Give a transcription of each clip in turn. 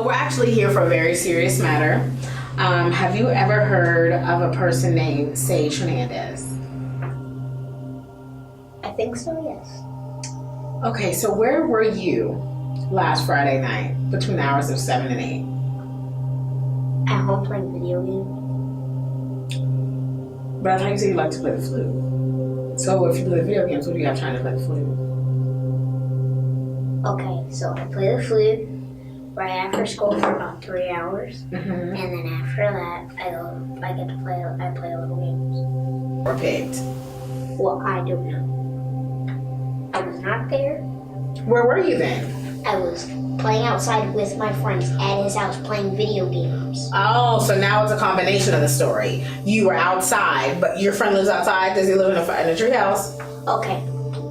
So we're actually here for a very serious matter. Have you ever heard of a person named Sage Hernandez? I think so, yes. Okay, so where were you last Friday night between the hours of 7 and 8? At home playing video games. But I thought you said you like to play the flute. So if you play video games, what do you have trying to play the flute? Okay, so I play the flute right after school for about 3 hours, and then after that, I play little games. Or picked? Well, I don't know. I was not there. Where were you then? I was playing outside with my friends at his house playing video games. Oh, so now it's a combination of the story. You were outside, but your friend lives outside. Does he live in a tree house? Okay,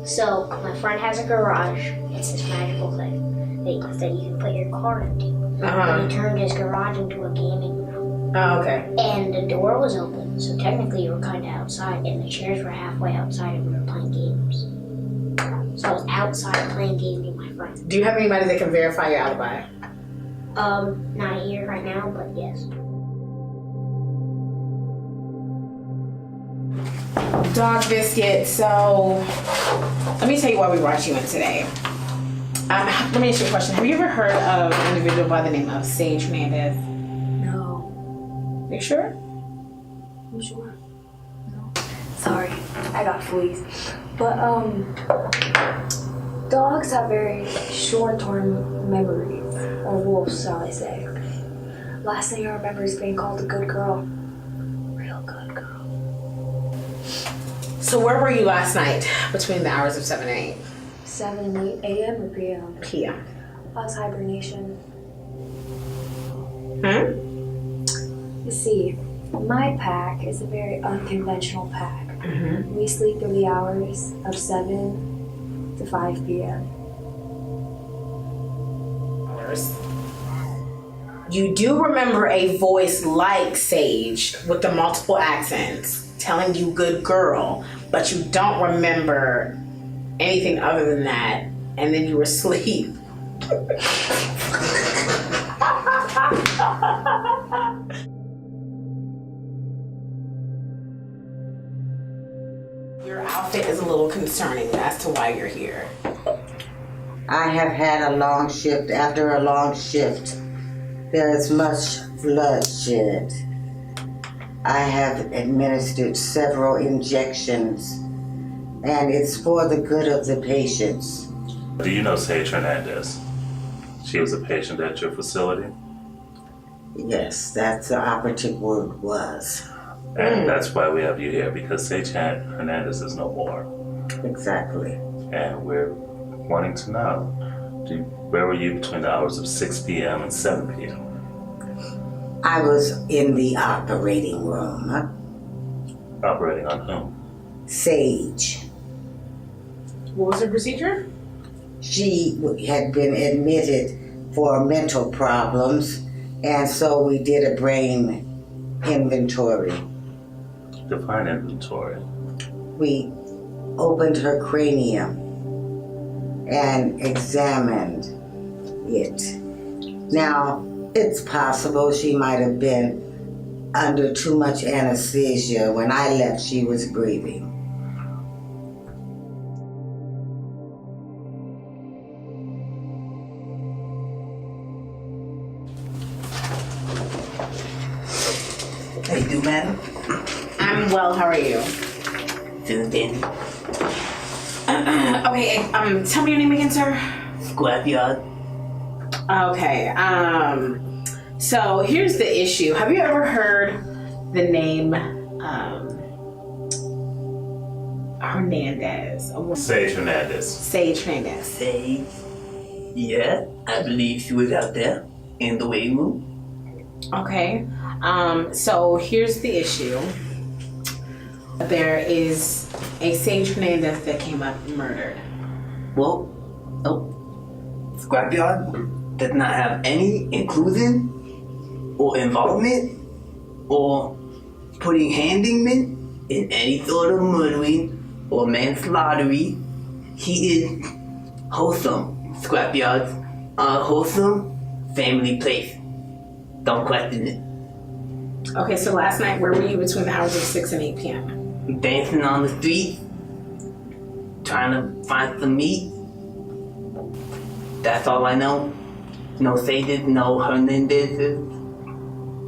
so my friend has a garage. It's this magical thing that you can put your car into. And he turned his garage into a gaming room. Oh, okay. And the door was open, so technically you were kind of outside, and the chairs were halfway outside, and we were playing games. So I was outside playing games with my friends. Do you have anybody that can verify your alibi? Not here right now, but yes. Dog Biscuit, so let me tell you why we brought you in today. Let me ask you a question. Have you ever heard of an individual by the name of Sage Hernandez? No. You sure? I'm sure. No. Sorry, I got fleas. But dogs have very short-term memories, or wolves, shall I say. Last thing I remember is being called a good girl. Real good girl. So where were you last night between the hours of 7 and 8? 7 and 8 a.m. or p.m.? PM. I was hibernation. Hmm? You see, my pack is a very unconventional pack. Mm-hmm. We sleep through the hours of 7 to 5 p.m. You do remember a voice like Sage with the multiple accents telling you good girl, but you don't remember anything other than that, and then you were asleep. Your outfit is a little concerning as to why you're here. I have had a long shift. After a long shift, there is much bloodshed. I have administered several injections, and it's for the good of the patients. Do you know Sage Hernandez? She was a patient at your facility? Yes, that's the operative word, was. And that's why we have you here, because Sage Hernandez is no more. Exactly. And we're wanting to know, where were you between the hours of 6 p.m. and 7 p.m.? I was in the operating room. Operating on whom? Sage. What was the procedure? She had been admitted for mental problems, and so we did a brain inventory. Define inventory. We opened her cranium and examined it. Now, it's possible she might have been under too much anesthesia. When I left, she was breathing. How you do, madam? I'm well, how are you? Feeling dandy. Okay, tell me your name again, sir. Scrapyard. Okay, so here's the issue. Have you ever heard the name Hernandez? Sage Hernandez. Sage Hernandez. Say, yeah, I believe she was out there in the waiting room. Okay, so here's the issue. There is a Sage Hernandez that came up murdered. Well, Scrapyard does not have any inclusion or involvement or putting handing in any sort of murdering or manslaughtery. He is wholesome, Scrapyards are wholesome, family place. Don't question it. Okay, so last night, where were you between the hours of 6 and 8 p.m.? Dancing on the street, trying to find some meat. That's all I know. No Sages, no Hernandez's.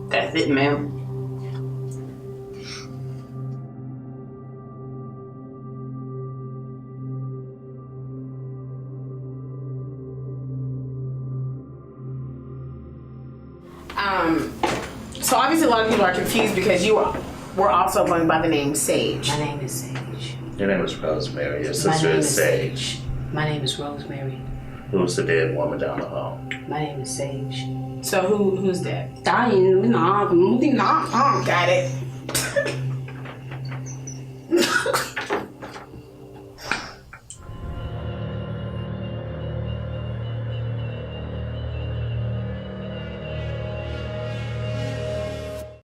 That's it, ma'am. So obviously a lot of people are confused because you were also going by the name Sage. My name is Sage. Your name is Rosemary. Your My sister name is is Sage. My name is Rosemary. Who's the dead woman down the hall? My name is Sage. So who's that? Dying, Got it.